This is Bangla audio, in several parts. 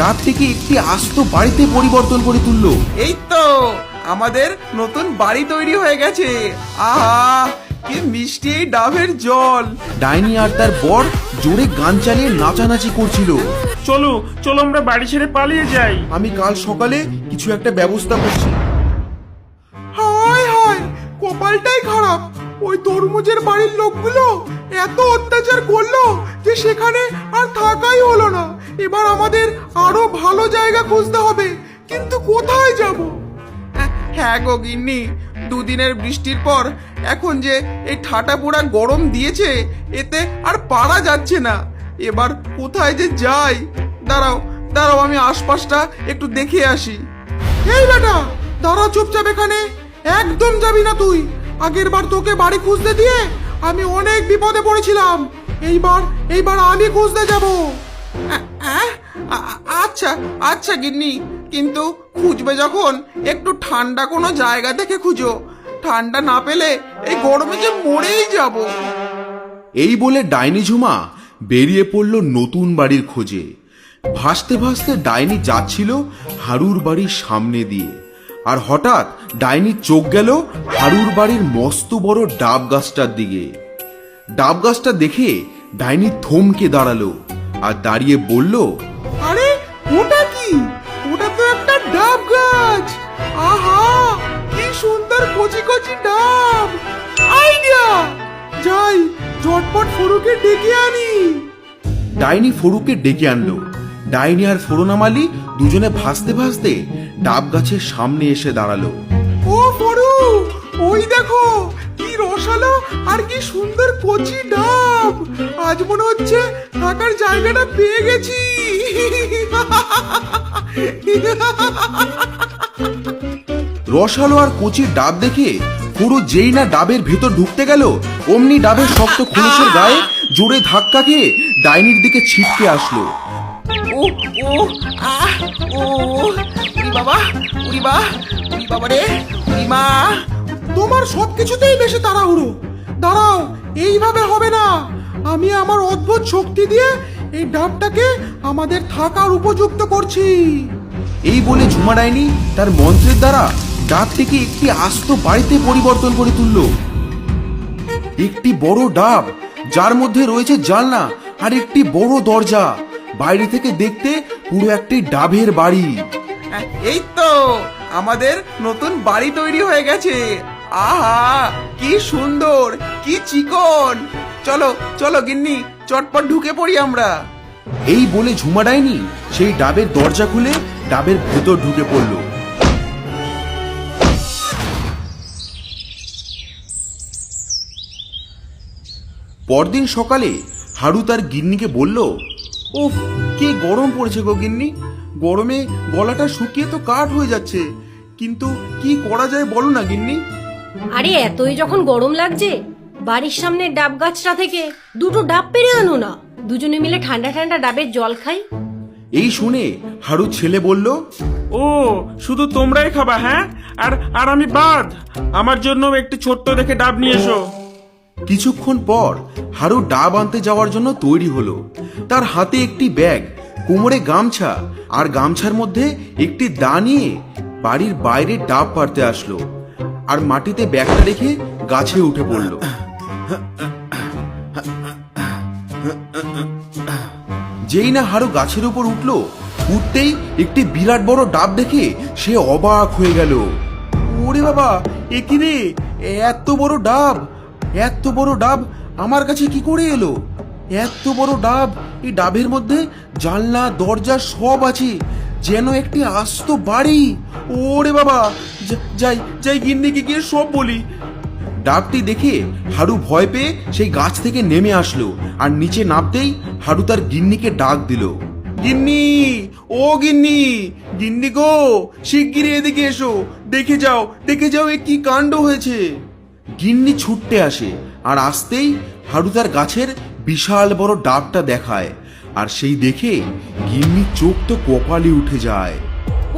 ডাবটিকে একটি আস্ত বাড়িতে পরিবর্তন করে তুললো। এই তো আমাদের নতুন বাড়ি তৈরি হয়ে গেছে। আহা কি মিষ্টি এই ডাবের জল। ডাইনি আর তার বর জোরে গান চালিয়ে নাচানাচি করছিল। চলো চলো আমরা বাড়ি ছেড়ে পালিয়ে যাই। আমি কাল সকালে কিছু একটা ব্যবস্থা করছি। হায় হায় কপালটাই খারাপ। ওই তরমুজের বাড়ির লোকগুলো এত অত্যাচার করলো যে সেখানে আর থাকাই হলো না। এবার আমাদের আরো ভালো জায়গা খুঁজতে হবে, কিন্তু কোথায় যাব? হ্যাঁ গো গিন্নি, দুদিনের বৃষ্টির পর এখন যে এই ঠাটা পোড়া গরম দিয়েছে, এতে আর পারা যাচ্ছে না। এবার কোথায় যে যাই? দাঁড়াও দাঁড়াও, আমি আশপাশটা একটু দেখে আসি। এই বেটা দাঁড়া চুপচাপ এখানে, একদম যাবি না তুই। আগের বার তোকে বাড়ি খুঁজতে দিয়ে আমি অনেক বিপদে পড়েছিলাম। এইবার আমি খুঁজতে যাব। আচ্ছা আচ্ছা গিন্নি, কিন্তু খুঁজবে যখন একটু ঠান্ডা কোনো জায়গা থেকে খুঁজো। ঠান্ডা না পেলে এই গরমে যে মরেই যাব। এই বলে ডাইনি ঝুমা বেরিয়ে পড়ল নতুন বাড়ির খোঁজে। ভাসতে ভাসতে ডাইনি যাচ্ছিল হারুর বাড়ির সামনে দিয়ে, আর হঠাৎ ডাইনির চোখ গেল হারুর বাড়ির মস্ত বড় ডাব গাছটার দিকে। ডাব গাছটা দেখে ডাইনি থমকে দাঁড়ালো আর দাঁড়িয়ে বলল, আরে ওটা কি? ওটা তো একটা ডাব গাছ। আহা কি সুন্দর কচি কচি ডাব। আইডিয়া! যাই ঝটপট ফরুকে ডেকে আনি। ডাইনি ফরুকে ডেকে আনলো। ডাইনি আর ফরুনামালি দুজনে ভাসতে ভাসতে ডাব গাছের সামনে এসে দাঁড়ালো। ও ফরু, ওই দেখো কি রসালো আর কি সুন্দর কচি ডাব। আজ মনে হচ্ছে থাকার জায়গাটা পেয়ে গেছি। রসালো আর কচি ডাব দেখে ফরু যেই না ডাবের ভেতর ঢুকতে গেল, অমনি ডাবের শক্ত খোলসের গায়ে জোরে ধাক্কা খেয়ে ডাইনির দিকে ছিটকে আসলো। ও ও আহ ও উরি বাবা, উরি বাবা রে, উরি মা। তোমার সবকিছুতেই বেশি তাড়াহুড়ো। দাঁড়াও, এইভাবে হবে না। আমি আমার অদ্ভুত শক্তি দিয়ে এই ডাবটাকে আমাদের থাকার উপযুক্ত করছি। এই বলে ঝুমা ডাইনি তার মন্ত্রের দ্বারা ডাবটিকে একটি আস্ত বাড়িতে পরিবর্তন করে তুললো। একটি বড় ডাব, যার মধ্যে রয়েছে জানলা আর একটি বড় দরজা। বাইরে থেকে দেখতে পুরো একটি ডাবের বাড়ি। এই তো আমাদের নতুন বাড়ি তৈরি হয়ে গেছে। আহা কি সুন্দর, কি চিকন। চলো চলো গিন্নি, চটপট ঢুকে পড়ি আমরা। এই বলে ঝুমা ডাইনি সেই ডাবের দরজা খুলে ডাবের ভেতর ঢুকে পড়ল। পরদিন সকালে হারু তার গিন্নিকে বলল, উফ কি গরম পড়েছে গো গিন্নি। গরমে গলাটা শুকিয়ে তো কাঠ হয়ে যাচ্ছে, কিন্তু কি করা যায় বলো না গিন্নি। আরে এতই যখন গরম লাগছে, বাড়ির সামনে ডাব গাছটা থেকে দুটো ডাব পেরে আনো না, দুজনে মিলে ঠান্ডা ঠান্ডা ডাবের জল খাই। এই শুনে হারু ছেলে বলল, ও শুধু তোমরাই খাবা? হ্যাঁ, আর আর আমি বাদ। আমার জন্য একটি ছোট্ট দেখে ডাব নিয়ে এসো। কিছুক্ষণ পর হারু ডাব আনতে যাওয়ার জন্য তৈরি হলো। তার হাতে একটি ব্যাগ, কোমরে গামছা, আর গামছার মধ্যে একটি দা নিয়ে বাড়ির বাইরে ডাব পাড়তে আসলো, আর মাটিতে ব্যাগটা রেখে গাছে উঠে পড়ল। যেই না হারু গাছের উপর উঠলো, উঠতেই একটি বিরাট বড় ডাব দেখে সে অবাক হয়ে গেল। ওরে বাবা, এ কি রে, এত বড় ডাব! এত বড় ডাব আমার কাছে কি করে এলো? এত বড় ডাব, এই ডাবের মধ্যে জানলা দরজা সব আছে, যেন একটি আস্ত বাড়ি। ওরে বাবা, যাই যাই গিন্নিকে গিয়ে সব বলি। ডাবটি দেখে হারু ভয় পেয়ে সেই গাছ থেকে নেমে আসলো, আর নিচে নামতেই হারু তার গিন্নিকে ডাক দিল। গিন্নি, ও গিন্নি, গিন্নি গো, শিগগিরই এদিকে এসো, দেখে যাও এ কি কাণ্ড হয়েছে। গিন্নি ছুটতে আসে, আর আসতেই হারু তার গাছের বিশাল বড় ডাবটা দেখায়, আর সেই দেখে গিন্নির চোখ তো কপালে উঠে যায়।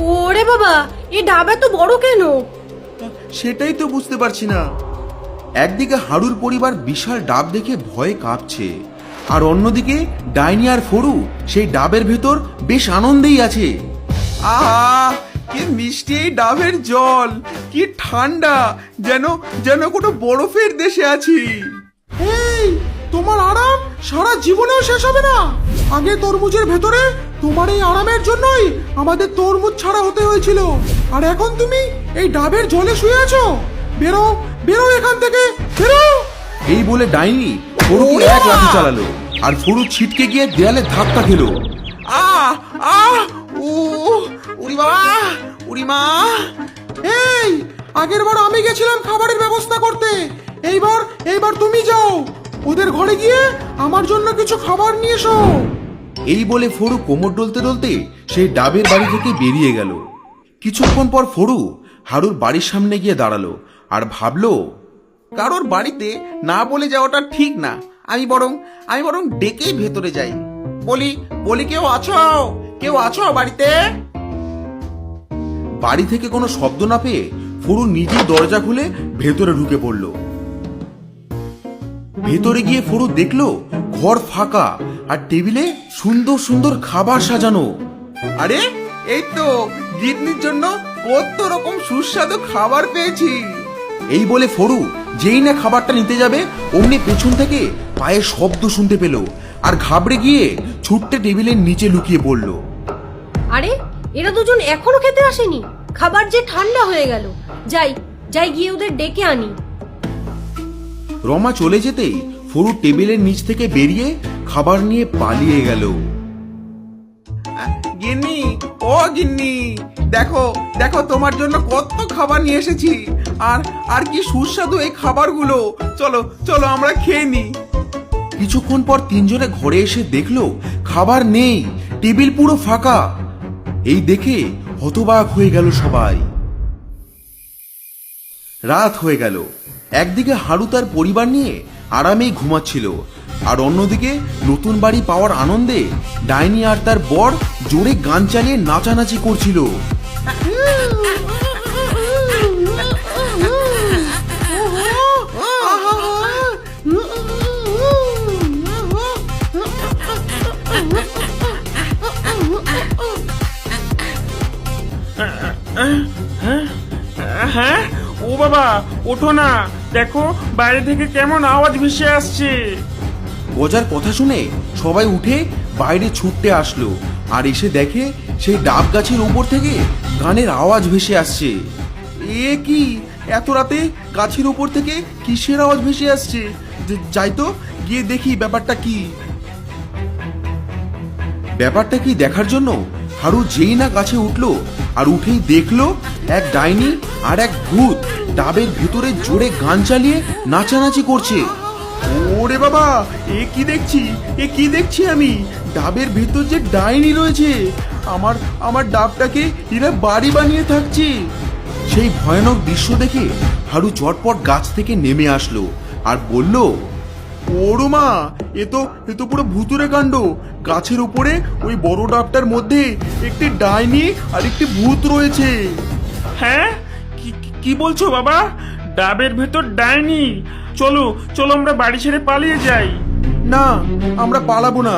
ওরে বাবা, এই ডাব এত বড় কেন? সেটাই তো বুঝতে পারছি না। একদিকে হারুর পরিবার বিশাল ডাব দেখে ভয়ে কাঁপছে, আর অন্যদিকে ডাইনি আর ফরু সেই ডাবের ভেতর বেশ আনন্দেই আছে। আহা, কি মিষ্টি এই ডাবের জল, কি ঠান্ডা, যেন যেন কোনো বরফের দেশে আছি। এই তোমার আরাম সারা জীবনেও শেষ হবে না। আগে তরমুজের ভেতরে তোমার এই আরামের জন্যই আমাদের তরমুজ ছাড়া হতে হয়েছিল, আর এখন তুমি এই ডাবের জলে শুয়ে আছো। বেরো বেরো এখান থেকে, বেরো। এই বলে ডাইনি ফরুকে এক লাথি চালালো, আর ফরু ছিটকে গিয়ে দেয়ালে ধাক্কা খেলো। আহ আহ ও উড়ি বাবা, উড়ি মা। এই আগেরবার আমি গেছিলাম খাবারের ব্যবস্থা করতে, এইবার তুমি যাও, ওদের ঘরে গিয়ে আমার জন্য কিছু খাবার নিয়ে এসো। এই বলে ফরু কোমর ডলতে ডলতে সেই ডাবের বাড়ি থেকে বেরিয়ে গেল। কিছুক্ষণ পর ফরু হারুর বাড়ির সামনে গিয়ে দাঁড়ালো আর ভাবলো, কারোর বাড়িতে না বলে যাওয়াটা ঠিক না। আমি বরং ডেকেই ভেতরে যাই। বলি কেউ আছো বাড়িতে? বাড়ি থেকে কোনো শব্দ না পেয়ে ফরু নিজেই দরজা খুলে ভেতরে ঢুকে পড়ল। ভেতরে গিয়ে ফরু দেখলো ঘর ফাঁকা আর টেবিলে সুন্দর সুন্দর খাবার সাজানো। আরে এই তো গিন্নির জন্য কত রকম সুস্বাদু খাবার পেয়েছি। এই বলে ফরু যেই না খাবারটা নিতে যাবে অমনি পেছন থেকে পায়ের শব্দ শুনতে পেল আর ঘাবড়ে গিয়ে ছুট্টে টেবিলের নিচে লুকিয়ে পড়ল। আরে এরা দুজন এখনো খেতে আসেনি, খাবার যে ঠান্ডা হয়ে গেল। যাই গিয়ে ওদের ডেকে আনি। রমা চলে যেতেই ফরু টেবিলের নিচ থেকে বেরিয়ে খাবার নিয়ে পালিয়ে গেল। গিন্নি, ও গিন্নি, দেখো তোমার জন্য কত খাবার নিয়ে এসেছি। আর কি সুস্বাদু এই খাবারগুলো। চলো আমরা খেয়ে নিই। কিছুক্ষণ পর তিনজনে ঘরে এসে দেখলো খাবার নেই, টেবিল পুরো ফাঁকা। এই দেখে হতবাক হয়ে গেল সবাই। রাত হয়ে গেল। একদিকে হারু তার পরিবার নিয়ে আরামেই ঘুমাচ্ছিল, আর অন্যদিকে নতুন বাড়ি পাওয়ার আনন্দে ডাইনি আর তার বর জোরে গান চালিয়ে নাচানাচি করছিল। হ্যাঁ, ও বাবা ওঠো না, দেখো বাইরে থেকে কেমন আওয়াজ ভেসে আসছে। গজার কথা শুনে সবাই উঠে বাইরে ছুটতে আসলো, আর এসে দেখে সেই ডাব গাছের উপর থেকে গানের আওয়াজ ভেসে আসছে। এ কি, এত রাতে গাছের উপর থেকে কিসের আওয়াজ ভেসে আসছে? যাই তো গিয়ে দেখি ব্যাপারটা কি। ব্যাপারটা কি দেখার জন্য হারু যেই না গাছে উঠলো আর উঠেই দেখলো এক ডাইনি আর এক ভূত ডাবের ভিতরে জোরে গান চালিয়ে নাচানাচি করছে। ওরে বাবা, এ কি দেখছি আমি? ডাবের ভিতর যে ডাইনি রয়েছে, আমার ডাবটাকে এরা বাড়ি বানিয়ে থাকছে। সেই ভয়ানক দৃশ্য দেখে হারু চটপট গাছ থেকে নেমে আসলো আর বলল, ওরো মা, এ তো পুরো ভুতুরে কাণ্ড। গাছের উপরে ওই বড় ডাবটার মধ্যে একটি ডাইনি আর একটি ভূত রয়েছে। হ্যাঁ, কি বলছো বাবা? ডাবের ভেতর ডাইনি? চলো আমরা বাড়ি ছেড়ে পালিয়ে যাই। না, আমরা পালাবো না,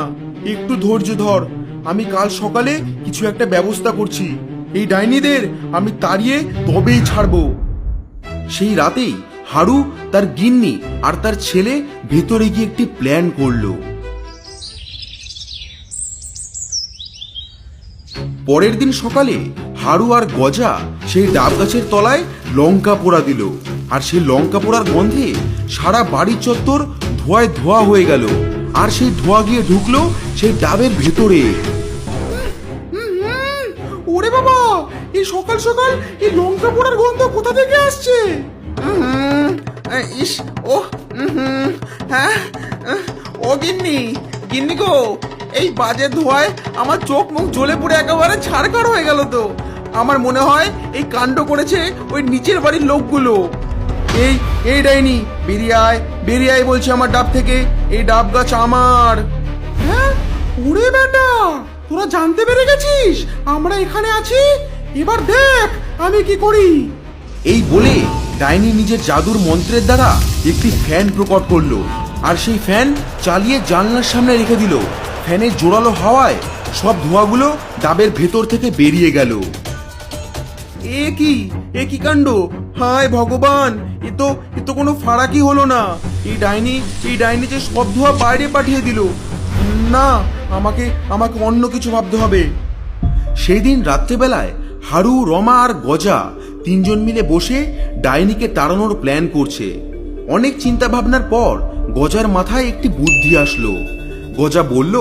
একটু ধৈর্য ধর। আমি কাল সকালে কিছু একটা ব্যবস্থা করছি। এই ডাইনিদের আমি তাড়িয়ে তবেই ছাড়বো। সেই রাতেই হারু তার গিন্নি আর তার ছেলে ভেতরে গিয়ে একটি প্ল্যান করলো। পরের দিন সকালে হারু আর গজা সেই ডাব গাছের তলায় লঙ্কা পোড়া দিল, আর সেই লঙ্কা পোড়ার গন্ধে সারা বাড়ির চত্বর ধোঁয়ায় ধোয়া হয়ে গেল, আর সেই ধোঁয়া গিয়ে ঢুকলো সেই ডাবের ভেতরে। ওরে বাবা, এই সকাল সকাল এই লঙ্কা পোড়ার গন্ধ কোথা থেকে আসছে? ইস, ও হ্যাঁ, ও গিন্নি গো, এই বাজে ধোঁয়ায় আমার চোখ মুখ জ্বলে পুড়ে একেবারে ছাড়খাড় হয়ে গেল তো। আমার মনে হয় এই কাণ্ড করেছে ওই নিচের বাড়ির লোকগুলো। এই ডাইনি, বেরিয়ে আয় বলছি আমার ডাব থেকে। এই ডাব গাছ আমার। হ্যাঁ, ওরে বেটা, তোরা জানতে পেরে গেছিস আমরা এখানে আছি? এবার দেখ আমি কি করি। এই বলে ডাইনি নিজের জাদুর মন্ত্রের দ্বারা একটি ফ্যান প্রকট করলো, আর সেই ফ্যান চালিয়ে জানলার সামনে রেখে দিল। ফ্যানের জোরালো হাওয়ায় সব ধোঁয়াগুলো ডাবের ভেতর থেকে বেরিয়ে গেল। এ কি কাণ্ড! হায় ভগবান, এ তো কোনো ফারাকই হলো না। এই ডাইনি যে সব ধোঁয়া বাইরে পাঠিয়ে দিল। না, আমাকে অন্য কিছু ভাবতে হবে। সেই দিন রাত্রেবেলায় হারু, রমা আর গজা তিনজন মিলে বসে ডাইনিকে তাড়ানোর প্ল্যান করছে। অনেক চিন্তা ভাবনার পর গজার মাথায় একটি বুদ্ধি আসলো। গজা বলল,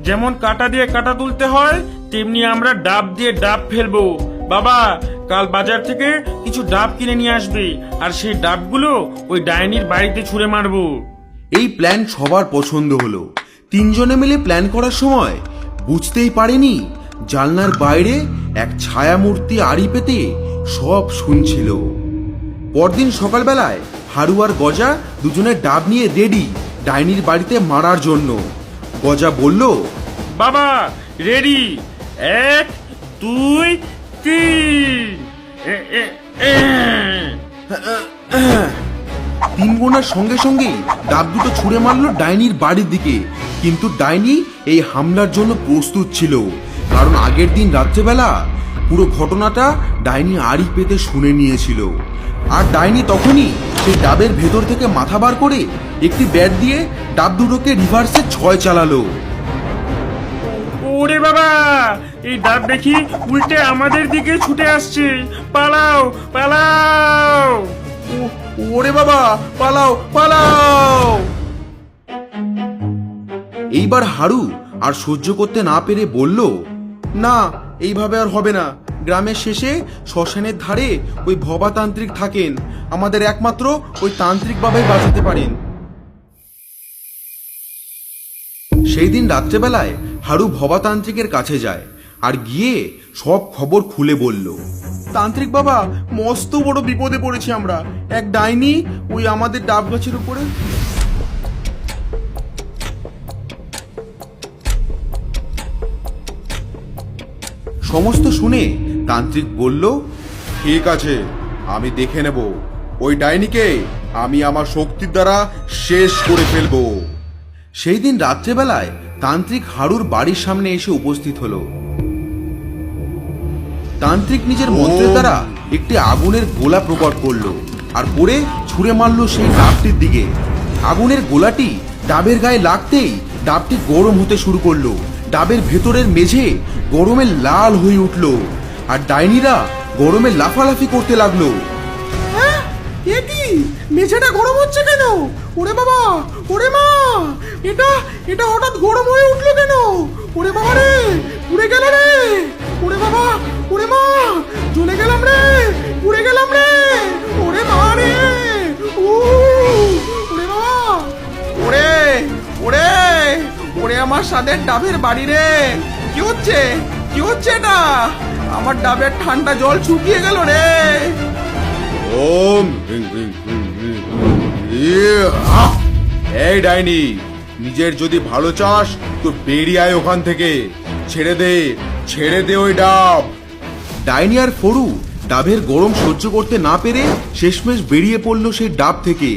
যেমন কাটা দিয়ে কাটা তুলতে হয়, তেমনি আমরা ডাব দিয়ে ডাব ফেলবো। বাবা, কাল বাজার থেকে কিছু ডাব কিনে নিয়ে আসবে, আর সেই ডাবগুলো ওই ডাইনির বাড়িতে ছুঁড়ে মারবো। এই প্ল্যান সবার পছন্দ হলো। তিনজনে মিলে প্ল্যান করার সময় বুঝতেই পারেনি জানলার বাইরে এক ছায়ামূর্তি আড়ি পেতে সব শুনছিল। পরদিন সকালবেলায় হারু আর গজা দুজনে ডাব নিয়ে রেডি ডাইনির বাড়িতে মারার জন্য। গজা বলল, বাবা রেডি, 1 2 3। তিন গোনার সঙ্গে সঙ্গেই ডাব দুটো ছুঁড়ে মারলো ডাইনির বাড়ির দিকে। কিন্তু ডাইনি এই হামলার জন্য প্রস্তুত ছিল, কারণ আগের দিন রাত্রেবেলা পুরো ঘটনাটা ডাইনি আড়ি পেতে শুনে নিয়েছিল। আর ডাইনি তখনই সেই ডাবের ভেতর থেকে মাথা বার করে একটি ব্যাট দিয়ে ডাব দুটোকে রিভার্সে 6 চালালো। ওরে বাবা, এই ডাব দেখি উল্টে আমাদের দিকে ছুটে আসছে। পালাও পালাও! ওরে বাবা, পালাও পালাও! এইবার হারু আর সহ্য করতে না পেরে বলল, না, এইভাবে আর হবে না। গ্রামের শেষে শ্মশানের ধারে ওই ভবাতান্ত্রিক থাকেন, আমাদের একমাত্র ওই তান্ত্রিক বাবাই বাঁচাতে পারেন। সেই দিন রাত্রেবেলায় হারু ভবাতান্ত্রিকের কাছে যায় আর গিয়ে সব খবর খুলে বলল, তান্ত্রিক বাবা, মস্ত বড় বিপদে পড়েছি আমরা। এক ডাইনি ওই আমাদের ডাব গাছের উপরে। সমস্ত শুনে তান্ত্রিক বলল, ঠিক আছে, আমি দেখে নেব। ওই ডাইনিকে আমি আমার শক্তির দ্বারা শেষ করে ফেলবো। সেই দিন রাত্রেবেলায় তান্ত্রিক হারুর বাড়ির সামনে এসে উপস্থিত হলো। তান্ত্রিক নিজের মন্ত্রের দ্বারা একটি আগুনের গোলা প্রকট করলো আর করে ছুঁড়ে মারলো সেই ডাবটির দিকে। আগুনের গোলাটি ডাবের গায়ে লাগতেই ডাবটি গরম হতে শুরু করলো। ডাবের ভেতরের মেঝে গরমে লাল হয়ে উঠলো আর ডাইনিরা গরমে লাফালাফি করতে লাগলো। হ্যাঁ, এ কি? মেঝেটা গরম হচ্ছে কেন? ওরে বাবা, ওরে মা, এটা হঠাৎ গরম হয়ে উঠলো কেন? ওরে বাবা রে, পুড়ে গেল রে! ওরে বাবা, ওরে মা, জ্বলে গেলাম রে, পুড়ে গেলাম রে! ওরে মা রে! ওরে বাবা! ওরে ওরে ওরে, আমার সাদের ডাবের বাড়ি রে! কি হচ্ছে এটা? আমার ডাবের ঠান্ডা জল শুকিয়ে গেল রে! ওম এই ডাইনি, নিজের যদি ভালো চাস তো বেরিয়ে আয় ওখান থেকে। ছেড়ে দে ওই ডাব। ডাইনি আর ফরু ডাবের গরম সহ্য করতে না পেরে শেষমেশ বেরিয়ে পড়লো সেই ডাব থেকে।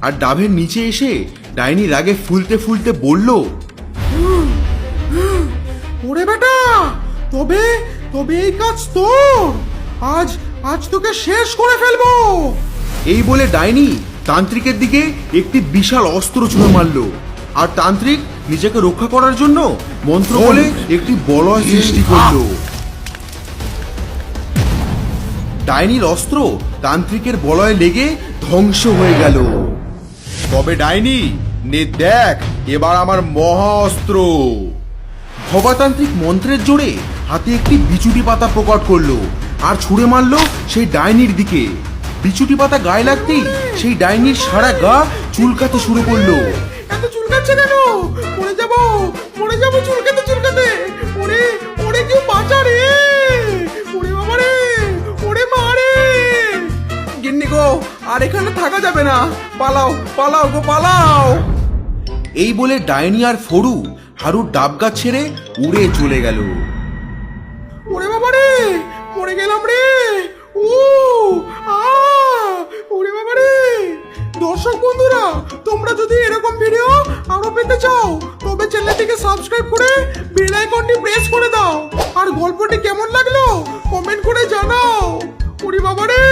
আর ডাবের নিচে এসে ডাইনি রাগে ফুলতে ফুলতে বলল, ওরে বেটা, তবে এই কাজ তোর! আজ তোকে শেষ করে ফেলবো! এই বলে ডাইনি তান্ত্রিকের দিকে একটি বিশাল অস্ত্র ছুঁড়ে মারলো। আর তান্ত্রিক নিজেকে রক্ষা করার জন্য মন্ত্র বলে একটি বলয় সৃষ্টি করলো। ডাইনির অস্ত্র তান্ত্রিকের বলয়ে লেগে ধ্বংস হয়ে গেল। তবে ডাইনি, নে দেখ এবার আমার মহা অস্ত্র। ভবাতান্ত্রিক মন্ত্রের জোরে হাতে একটি বিচুটি পাতা প্রকট করলো আর ছুঁড়ে মারলো সেই ডাইনির দিকে। বিচুটি পাতা গায়ে লাগতেই সেই ডাইনির সারা গা চুলকাতে শুরু করলো। এত চুলকাচ্ছে কেন? মরে যাবো চুলকাতে! ওরে কেউ বাঁচা রে! ওরে বাবা রে, ওরে মা রে! গিন্নি গো, আর এখানে থাকা যাবে না, পালাও গো, পালাও! এই বলে ডাইনি আর ফরু হারুর ডাব গাছ ছেড়ে উড়ে চলে গেল। ওরে বাবা রে, মরে গেলাম রে! ওরে বাবা রে! 10 দর্শক বন্ধুরা, তোমরা যদি এরকম ভিডিও আরো পেতে চাও তবে চ্যানেলটিকে সাবস্ক্রাইব করে বেল আইকনটি প্রেস করে দাও। আর গল্পটি কেমন লাগলো কমেন্ট করে জানাও। ওরে বাবা রে।